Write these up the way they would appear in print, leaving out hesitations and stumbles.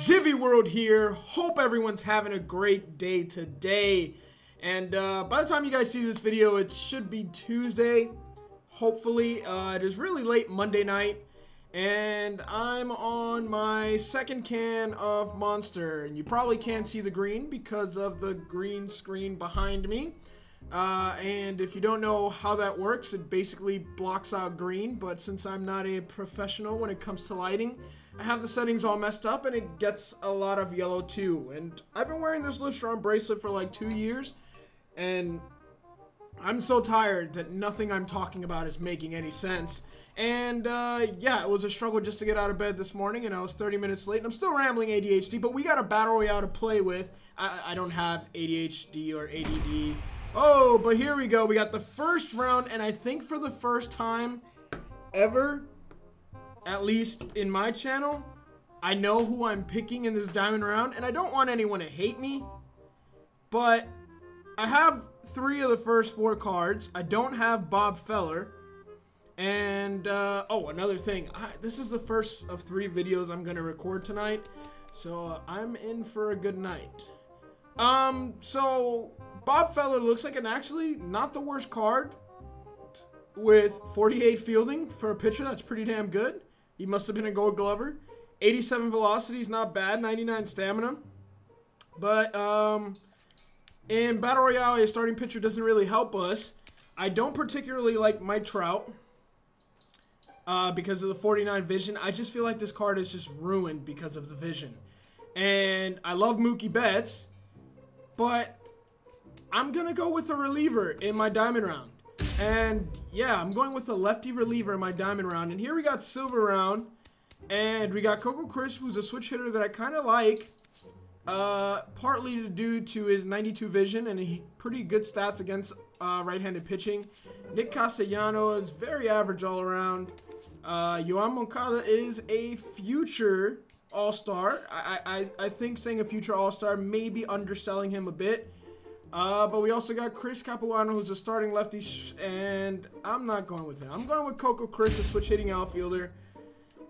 Gyvi World here. Hope everyone's having a great day today. And by the time you guys see this video, it should be Tuesday. Hopefully, it is really late Monday night. And I'm on my second can of Monster. And you probably can't see the green because of the green screen behind me. And if you don't know how that works, it basically blocks out green. But since I'm not a professional when it comes to lighting, I have the settings all messed up and it gets a lot of yellow too. And I've been wearing this Livestrong bracelet for like 2 years. And I'm so tired that nothing I'm talking about is making any sense. And yeah, it was a struggle just to get out of bed this morning, and I was 30 minutes late, and I'm still rambling ADHD, but we got a battle royale to play with. I don't have ADHD or ADD. Oh, but here we go. We got the first round, and I think for the first time ever, at least in my channel, I know who I'm picking in this diamond round, and I don't want anyone to hate me, but I have 3 of the first 4 cards. I don't have Bob Feller. And, oh, another thing. This is the first of 3 videos I'm going to record tonight. So, I'm in for a good night. So, Bob Feller looks like an actually not the worst card. With 48 fielding for a pitcher, that's pretty damn good. He must have been a Gold Glover. 87 velocity is not bad. 99 stamina. But, in Battle Royale, a starting pitcher doesn't really help us. I don't particularly like Mike Trout. Because of the 49 vision. I just feel like this card is just ruined because of the vision. And I love Mookie Betts, but I'm going to go with a reliever in my diamond round. And yeah, I'm going with a lefty reliever in my diamond round. And here we got Silver Round. And we got Coco Crisp, who's a switch hitter that I kind of like. Partly due to his 92 vision and pretty good stats against right-handed pitching. Nick Castellano is very average all around. Yoan Moncada is a future all-star. I think saying a future all-star may be underselling him a bit. But we also got Chris Capuano, who's a starting lefty, and I'm not going with him. I'm going with Coco Crisp, a switch-hitting outfielder.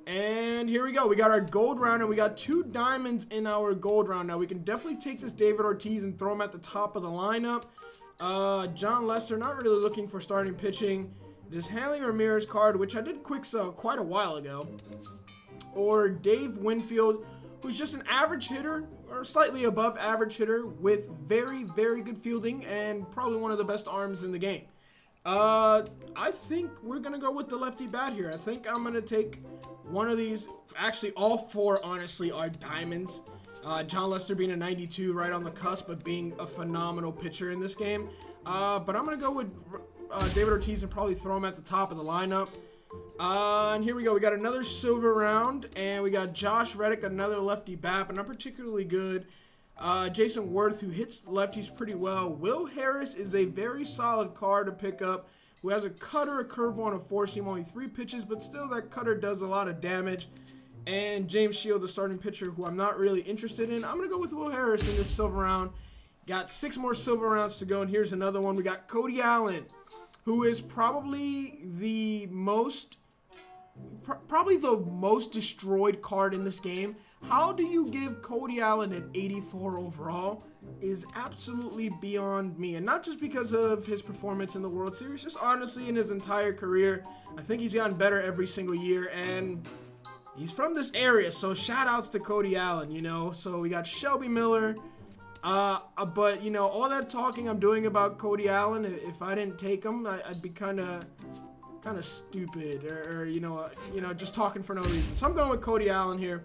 And here we go. We got our gold round, and we got 2 diamonds in our gold round. Now, we can definitely take this David Ortiz and throw him at the top of the lineup. John Lester, not really looking for starting pitching. This Hanley Ramirez card, which I did quick sell quite a while ago. Or Dave Winfield, who's just an average hitter, or slightly above average hitter, with very, very good fielding, and probably one of the best arms in the game. I think we're going to go with the lefty bat here. I think I'm going to take one of these. Actually, all 4, honestly, are diamonds. John Lester being a 92 right on the cusp of being a phenomenal pitcher in this game. But I'm going to go with David Ortiz and probably throw him at the top of the lineup. And here we go. We got another silver round. And we got Josh Reddick, another lefty bat, but not particularly good. Jason Worth, who hits lefties pretty well. Will Harris is a very solid card to pick up, who has a cutter, a curveball, and a four-seam, only 3 pitches, but still that cutter does a lot of damage. And James Shield, the starting pitcher, who I'm not really interested in. I'm going to go with Will Harris in this silver round. Got 6 more silver rounds to go, and here's another one. We got Cody Allen, who is probably the most destroyed card in this game. How do you give Cody Allen an 84 overall is absolutely beyond me. And not just because of his performance in the World Series, just honestly in his entire career. I think he's gotten better every single year, and he's from this area, so shout outs to Cody Allen, you know. So we got Shelby Miller. But, you know, all that talking I'm doing about Cody Allen, if I didn't take him, I'd be kind of stupid or you know, just talking for no reason. So I'm going with Cody Allen here.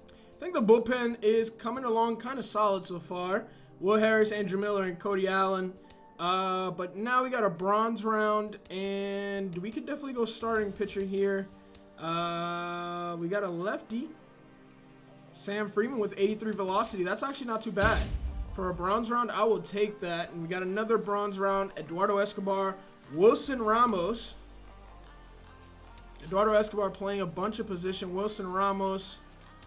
I think the bullpen is coming along kind of solid so far. Will Harris, Andrew Miller, and Cody Allen. But now we got a bronze round, and we could definitely go starting pitcher here. We got a lefty, Sam Freeman, with 83 velocity. That's actually not too bad. For a bronze round, I will take that. And we got another bronze round, Eduardo Escobar, Wilson Ramos. Eduardo Escobar playing a bunch of position. Wilson Ramos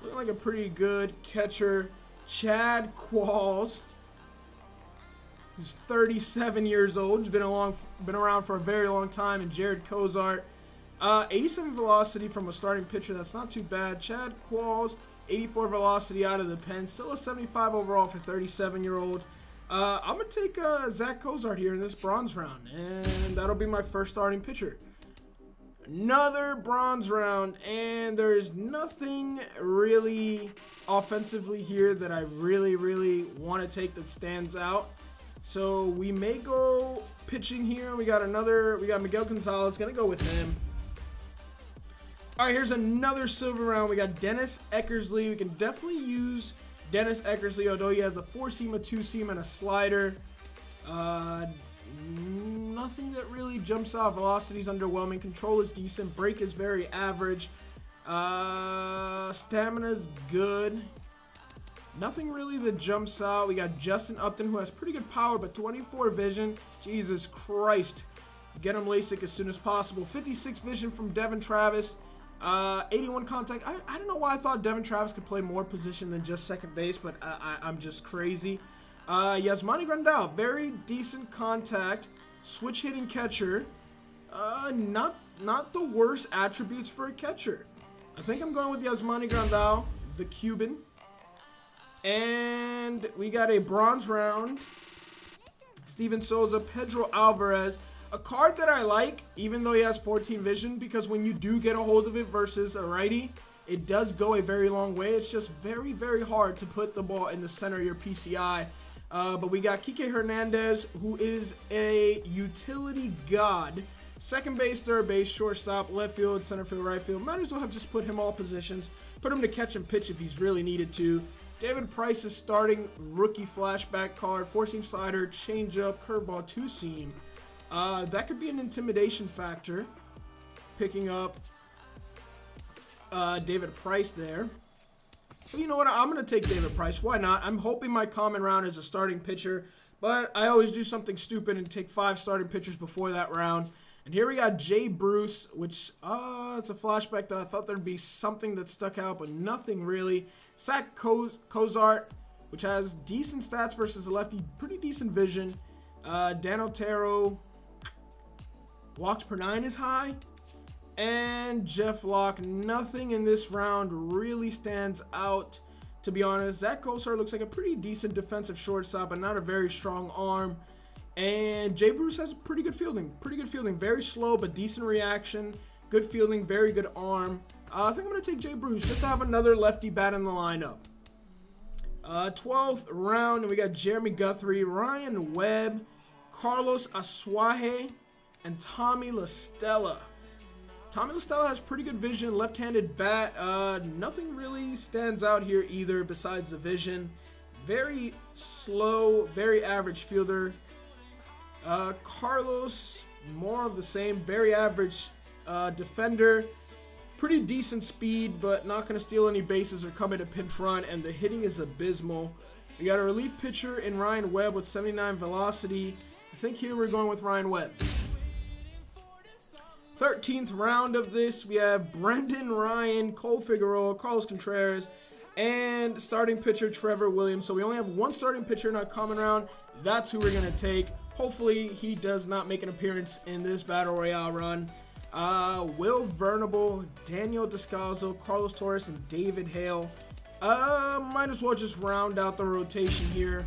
looking like a pretty good catcher. Chad Qualls, who's 37 years old. He's been around for a very long time. And Jared Cozart, 87 velocity from a starting pitcher. That's not too bad. Chad Qualls, 84 velocity out of the pen. Still a 75 overall for 37-year-old. I'm going to take Zach Cozart here in this bronze round, and that'll be my first starting pitcher. Another bronze round, and there's nothing really offensively here that I really want to take that stands out. So we may go pitching here. We got Miguel Gonzalez, gonna go with him. All right, here's another silver round. We got Dennis Eckersley. We can definitely use Dennis Eckersley, although he has a 4-seam, a 2-seam, and a slider. Nothing that really jumps out. Velocity's underwhelming. Control is decent. Break is very average. Stamina's good. Nothing really that jumps out. We got Justin Upton, who has pretty good power, but 24 vision. Jesus Christ. Get him LASIK as soon as possible. 56 vision from Devin Travis. 81 contact. I don't know why I thought Devin Travis could play more position than just second base, but I'm just crazy. Yasmani Grandal, very decent contact. Switch hitting catcher. Not the worst attributes for a catcher. I think I'm going with Yasmani Grandal, the Cuban. And we got a bronze round. Steven Souza, Pedro Alvarez. A card that I like, even though he has 14 vision, because when you do get a hold of it versus a righty, it does go a very long way. It's just very hard to put the ball in the center of your PCI. But we got Kike Hernandez, who is a utility god. Second base, third base, shortstop, left field, center field, right field. Might as well have just put him all positions. Put him to catch and pitch if he's really needed to. David Price is starting rookie flashback card. 4-seam slider, changeup, curveball, 2-seam. That could be an intimidation factor. Picking up David Price there. So you know what? I'm going to take David Price. Why not? I'm hoping my common round is a starting pitcher. But I always do something stupid and take 5 starting pitchers before that round. And here we got Jay Bruce, which, it's a flashback that I thought there'd be something that stuck out, but nothing really. Zach Cozart, which has decent stats versus a lefty, pretty decent vision. Dan Otero, walks per 9 is high. And Jeff Locke, nothing in this round really stands out, to be honest. Zach Cozart looks like a pretty decent defensive shortstop, but not a very strong arm. And Jay Bruce has pretty good fielding. Very slow, but decent reaction. Good fielding, very good arm. I think I'm going to take Jay Bruce just to have another lefty bat in the lineup. 12th round, and we got Jeremy Guthrie, Ryan Webb, Carlos Asuaje, and Tommy La Stella. Tommy La Stella has pretty good vision, left-handed bat. Nothing really stands out here either besides the vision. Very slow, very average fielder. Carlos, more of the same, very average defender. Pretty decent speed, but not going to steal any bases or come in a pinch run, and the hitting is abysmal. We got a relief pitcher in Ryan Webb with 79 velocity. I think here we're going with Ryan Webb. 13th round of this, we have Brendan Ryan, Cole Figueroa, Carlos Contreras, and starting pitcher Trevor Williams. So we only have one starting pitcher in our common round. That's who we're going to take. Hopefully he does not make an appearance in this Battle Royale run. Will Vernable, Daniel Descalzo, Carlos Torres, and David Hale. Might as well just round out the rotation here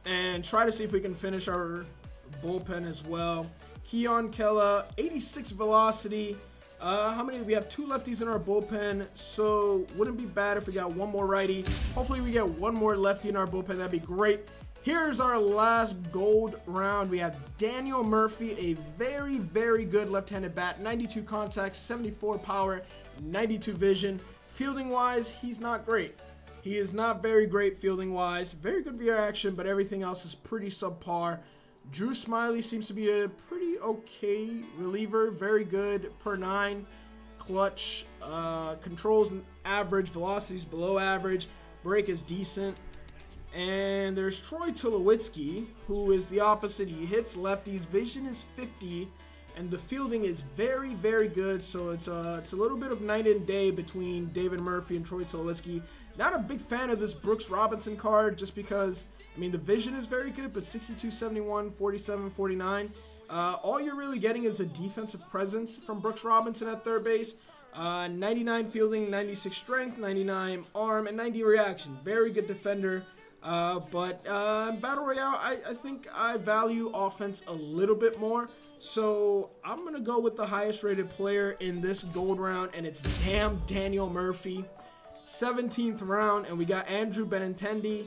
and try to see if we can finish our bullpen as well. Keon Kella, 86 velocity. How many? We have 2 lefties in our bullpen, so wouldn't be bad if we got one more righty. Hopefully we get one more lefty in our bullpen. That'd be great. Here's our last gold round. We have Daniel Murphy, a very good left-handed bat. 92 contacts, 74 power, 92 vision. Fielding-wise, he's not great. He is not very great fielding-wise. Very good reaction, but everything else is pretty subpar. Drew Smiley seems to be a pretty okay reliever. Very good per 9. Clutch. Controls average. Velocity's below average. Break is decent. And there's Troy Tulowitzki, who is the opposite. He hits lefties. Vision is 50. And the fielding is very good. So it's a little bit of night and day between David Murphy and Troy Tulowitzki. Not a big fan of this Brooks Robinson card just because, I mean, the vision is very good, but 62, 71, 47, 49. All you're really getting is a defensive presence from Brooks Robinson at third base. 99 fielding, 96 strength, 99 arm, and 90 reaction. Very good defender. But Battle Royale, I think I value offense a little bit more. So I'm going to go with the highest rated player in this gold round, and it's damn Daniel Murphy. 17th round, and we got Andrew Benintendi,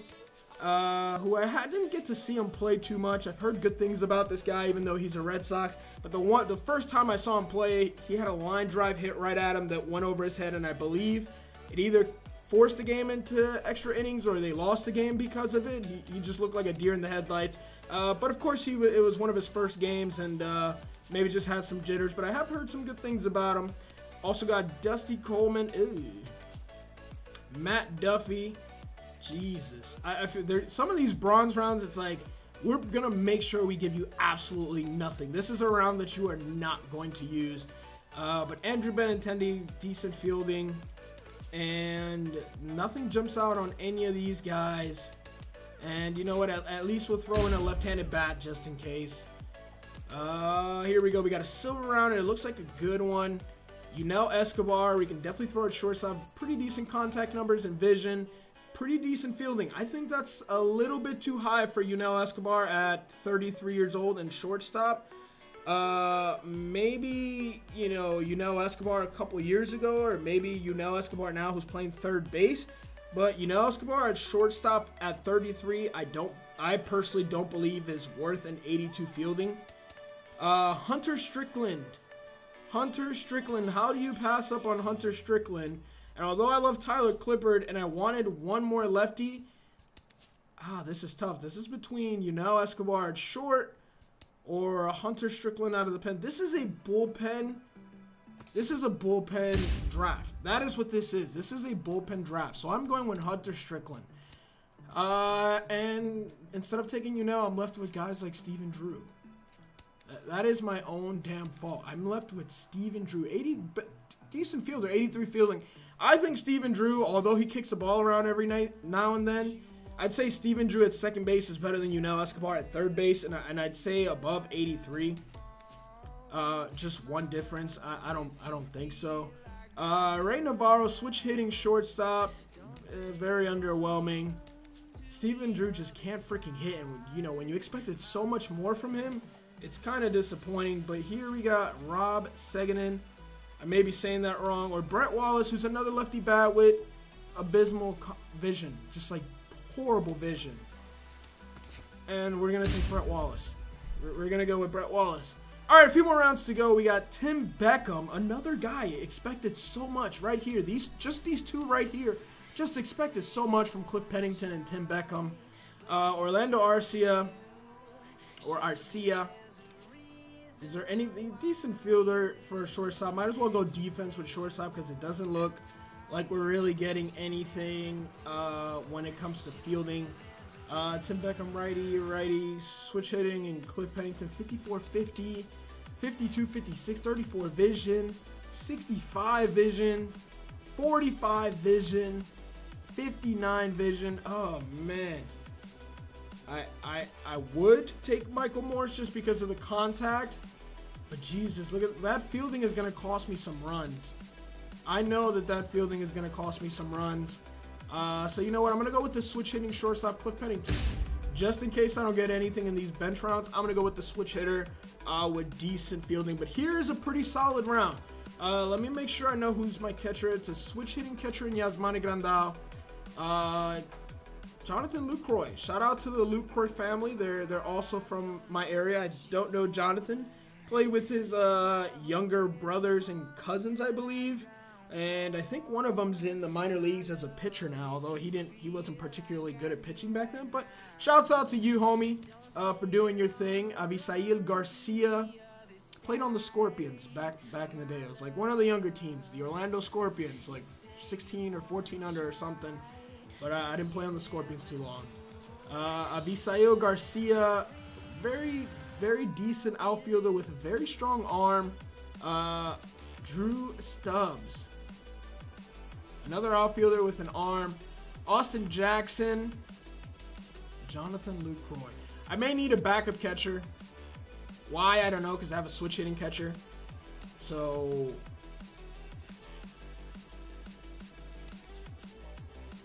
who I didn't get to see him play too much. I've heard good things about this guy, even though he's a Red Sox. But the first time I saw him play, he had a line drive hit right at him that went over his head, and I believe it either forced the game into extra innings or they lost the game because of it. He just looked like a deer in the headlights. But of course, it was one of his first games, and maybe just had some jitters. But I have heard some good things about him. Also got Dusty Coleman. Ew. Matt Duffy. Jesus. I feel some of these bronze rounds, it's like, we're going to make sure we give you absolutely nothing. This is a round that you are not going to use. But Andrew Benintendi, decent fielding. And nothing jumps out on any of these guys. And you know what? At least we'll throw in a left-handed bat just in case. Here we go. We got a silver round, and it looks like a good one. Yunel Escobar, we can definitely throw at shortstop. Pretty decent contact numbers and vision. Pretty decent fielding. I think that's a little bit too high for Yunel Escobar at 33 years old and shortstop. Maybe, you know, Yunel Escobar a couple years ago, or maybe Yunel Escobar now who's playing third base. But Yunel Escobar at shortstop at 33, I personally don't believe is worth an 82 fielding. Hunter Strickland. Hunter Strickland, how do you pass up on Hunter Strickland? And although I love Tyler Clippard and I wanted one more lefty, this is tough. This is between Yunel Escobar at short or Hunter Strickland out of the pen. This is a bullpen. This is a bullpen draft. That is what this is. This is a bullpen draft. So I'm going with Hunter Strickland. And instead of taking Yunel, I'm left with guys like Steven Drew. That is my own damn fault. I'm left with Steven Drew. Decent fielder, 83 fielding. I think Steven Drew, although he kicks the ball around every now and then, I'd say Steven Drew at second base is better than Yunel Escobar at third base, and I'd say above 83. Just one difference. I don't think so. Ray Navarro, switch hitting shortstop, very underwhelming. Steven Drew just can't freaking hit, and you know, when you expected so much more from him, it's kind of disappointing. But here we got Rob Seguin. I may be saying that wrong. Or Brett Wallace, who's another lefty bat with abysmal vision. Just like horrible vision. And we're going to take Brett Wallace. We're going to go with Brett Wallace. All right, a few more rounds to go. We got Tim Beckham, another guy expected so much right here. These two right here just expected so much from Cliff Pennington and Tim Beckham. Orlando Arcia. Is there any decent fielder for shortstop? Might as well go defense with shortstop because it doesn't look like we're really getting anything when it comes to fielding. Tim Beckham, righty, switch hitting, and Cliff Pennington, 54-50, 52-56, 34 vision, 65 vision, 45 vision, 59 vision. Oh, man. I would take Michael Morse just because of the contact, but Jesus, look at that. Fielding is going to cost me some runs. I know that fielding is going to cost me some runs. So you know what? I'm going to go with the switch hitting shortstop, Cliff Pennington. Just in case I don't get anything in these bench rounds, I'm going to go with the switch hitter with decent fielding. But here is a pretty solid round. Let me make sure I know who's my catcher. It's a switch hitting catcher in Yasmani Grandal. Jonathan Lucroy. Shout out to the Lucroy family. They're also from my area. I don't know Jonathan. Played with his younger brothers and cousins, I believe. And I think one of them's in the minor leagues as a pitcher now, although he wasn't particularly good at pitching back then. But shouts out to you, homie, for doing your thing. Avisail Garcia played on the Scorpions back in the day. It was like one of the younger teams, the Orlando Scorpions, like 16 or 14 under or something. But I didn't play on the Scorpions too long. Avisail Garcia, very, very decent outfielder with a very strong arm. Drew Stubbs, another outfielder with an arm. Austin Jackson. Jonathan Lucroy. I may need a backup catcher. Why? I don't know, because I have a switch hitting catcher. So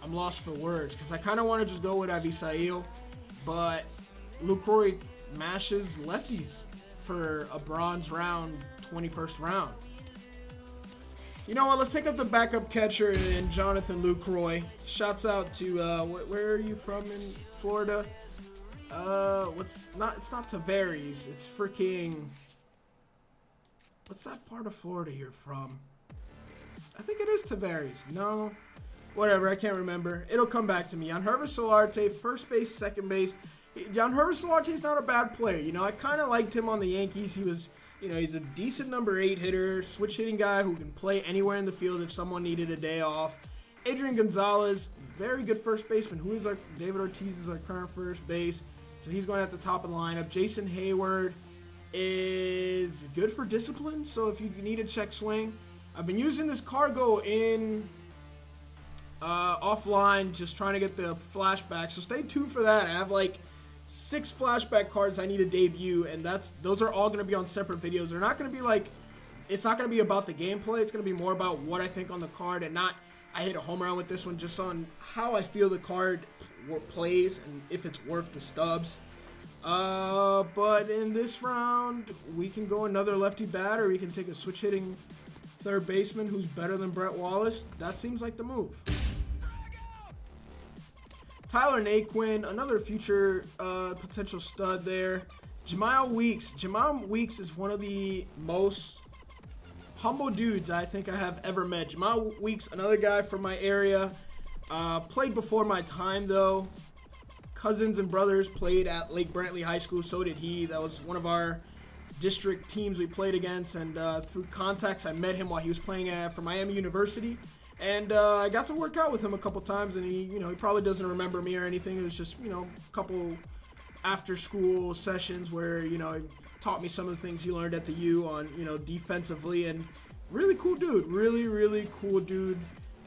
I'm lost for words because I kind of want to just go with Avisail, but Lucroy mashes lefties for a bronze round, 21st round. You know what? Let's take up the backup catcher in Jonathan Lucroy. Shouts out to where are you from in Florida? It's not Tavares. It's freaking. What's that part of Florida you're from? I think it is Tavares. No, whatever. I can't remember. It'll come back to me. Yangervis Solarte, first base, second base. Yangervis Solarte is not a bad player. You know, I kind of liked him on the Yankees. He was. You know, he's a decent number 8 hitter, switch hitting guy who can play anywhere in the field if someone needed a day off. Adrian Gonzalez, very good first baseman. David Ortiz is our current first base, so he's going at the top of the lineup. Jason Hayward is good for discipline, so if you need a check swing. I've been using this cargo in offline, just trying to get the flashback, so stay tuned for that. I have like 6 flashback cards I need to debut, and those are all going to be on separate videos. They're not going to be like, it's not going to be about the gameplay. It's going to be more about what I think on the card, and not I hit a home run with this one, just on how I feel the card plays and if it's worth the stubs. But in this round, we can go another lefty batter. We can take a switch hitting third baseman who's better than Brett Wallace. That seems like the move. Tyler Naquin, another future potential stud there. Jamal Weeks. Jamal Weeks is one of the most humble dudes I think I have ever met. Jamal Weeks, another guy from my area. Played before my time, though. Cousins and brothers played at Lake Brantley High School. So did he. That was one of our district teams we played against. And through contacts, I met him while he was playing for Miami University. And I got to work out with him a couple times, and he probably doesn't remember me or anything. It was just, a couple after-school sessions where, he taught me some of the things he learned at the U on, defensively. And really cool dude, really cool dude.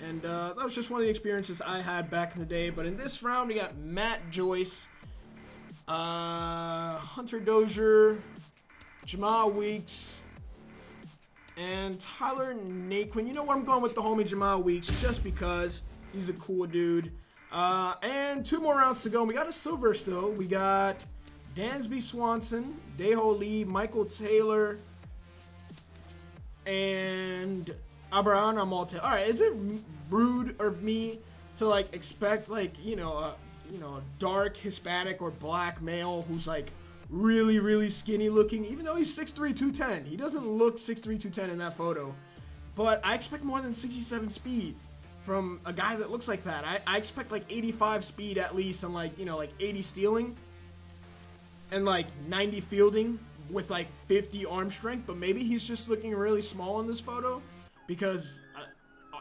And that was just one of the experiences I had back in the day. But in this round, we got Matt Joyce, Hunter Dozier, Jamal Weeks, and Tyler Naquin. You know what? I'm going with the homie Jamal Weeks just because he's a cool dude. And 2 more rounds to go. We got a silver still. We got Dansby Swanson, Daeho Lee, Michael Taylor, and Abraham Malte. All right, is it rude of me to expect a dark Hispanic or black male who's really skinny looking, even though he's 6'3", 210. He doesn't look 6'3", 210 in that photo. But I expect more than 67 speed from a guy that looks like that. I expect 85 speed at least, and 80 stealing and 90 fielding with 50 arm strength. But maybe he's just looking really small in this photo because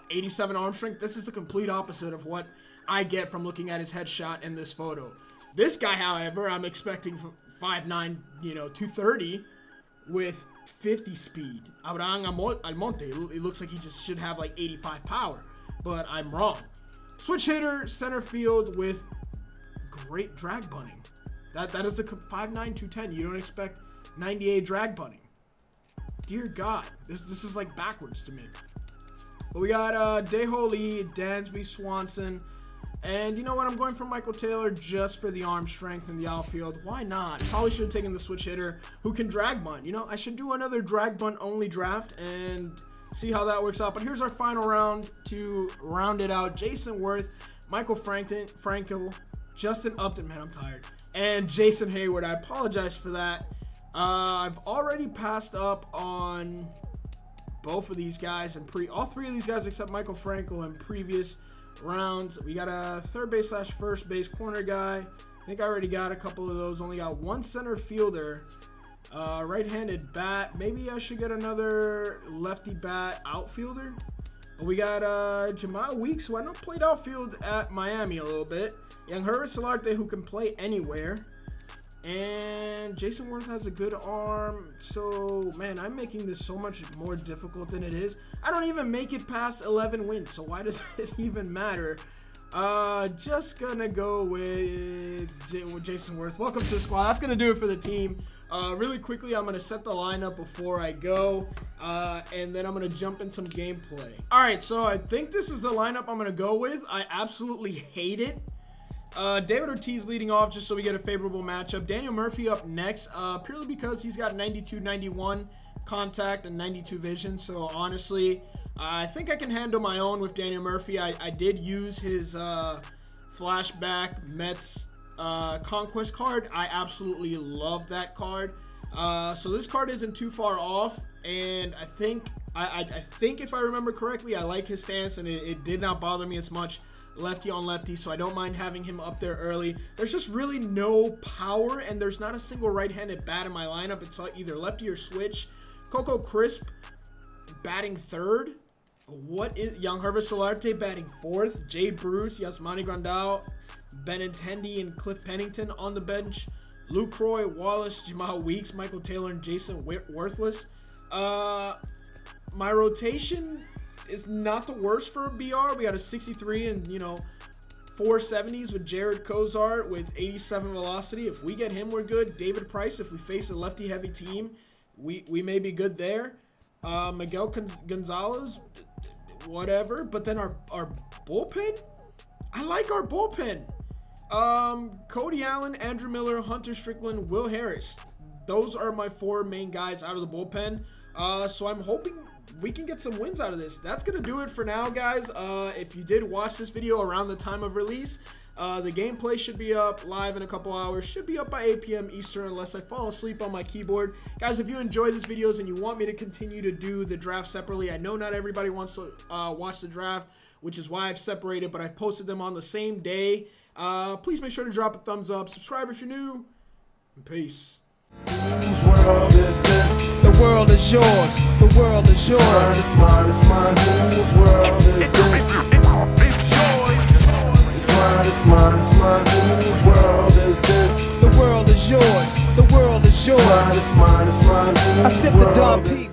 87 arm strength. This is the complete opposite of what I get from looking at his headshot in this photo. This guy, however, I'm expecting 5'9", 230 with 50 speed. Abraham Almonte, it looks like he just should have 85 power, but I'm wrong. Switch hitter, center field with great drag bunting. That is the 5'9", 210. You don't expect 98 drag bunting. Dear God, this is backwards to me. But we got Daeho Lee, Dansby Swanson. And you know what? I'm going for Michael Taylor just for the arm strength in the outfield. Why not? Probably should have taken the switch hitter who can drag bunt. I should do another drag bunt only draft and see how that works out. But here's our final round to round it out. Jason Worth, Michael Franco, Justin Upton, man, I'm tired, and Jason Hayward. I apologize for that. I've already passed up on both of these guys and all 3 of these guys except Michael Franco in previous rounds. We got a third base / first base corner guy. I think I already got a couple of those. Only got 1 center fielder, right-handed bat. Maybe I should get another lefty bat outfielder. But we got Jamal Weeks, who I know played outfield at Miami a little bit. Yangervis Solarte, who can play anywhere. And Jason Worth has a good arm. So, man, I'm making this so much more difficult than it is. I don't even make it past 11 wins, so why does it even matter? Just gonna go with Jason Worth. Welcome to the squad. That's gonna do it for the team. Really quickly, I'm going to set the lineup before I go, and then I'm going to jump in some gameplay. All right, so I think this is the lineup I'm going to go with. I absolutely hate it. David Ortiz leading off just so we get a favorable matchup. Daniel Murphy up next, purely because he's got 92, 91 contact and 92 vision. So honestly, I think I can handle my own with Daniel Murphy. I did use his flashback Mets conquest card. I absolutely love that card. So this card isn't too far off, and I think if I remember correctly, I like his stance, and it did not bother me as much lefty on lefty, so I don't mind having him up there early. There's just really no power, and there's not a single right-handed bat in my lineup. It's either lefty or switch. Coco Crisp batting third. What is Yangervis Solarte batting fourth? Jay Bruce, Yasmani Grandal, Benintendi, and Cliff Pennington on the bench. Luke Roy, Wallace, Jamal Weeks, Michael Taylor, and Jason Worthless. My rotation is not the worst for a BR. We got a 63 and, 470s with Jared Cozart with 87 velocity. If we get him, we're good. David Price, if we face a lefty-heavy team, we may be good there. Miguel Gonzalez, whatever. But then our bullpen? I like our bullpen. Cody Allen, Andrew Miller, Hunter Strickland, Will Harris. Those are my 4 main guys out of the bullpen. So I'm hoping we can get some wins out of this. That's going to do it for now, guys. If you did watch this video around the time of release, the gameplay should be up live in a couple hours. Should be up by 8 p.m. Eastern unless I fall asleep on my keyboard. Guys, if you enjoy these videos and you want me to continue to do the draft separately, I know not everybody wants to watch the draft, which is why I've separated, but I've posted them on the same day. Please make sure to drop a thumbs up, subscribe if you're new, and peace. Whose world is this? The world is yours. The world is yours. It's mine, it's mine, it's mine. Whose world is this? It's mine, it's mine, it's mine. Whose world is this? The world is yours. The world is yours. It's mine, it's mine, it's mine. I sip the Dom P.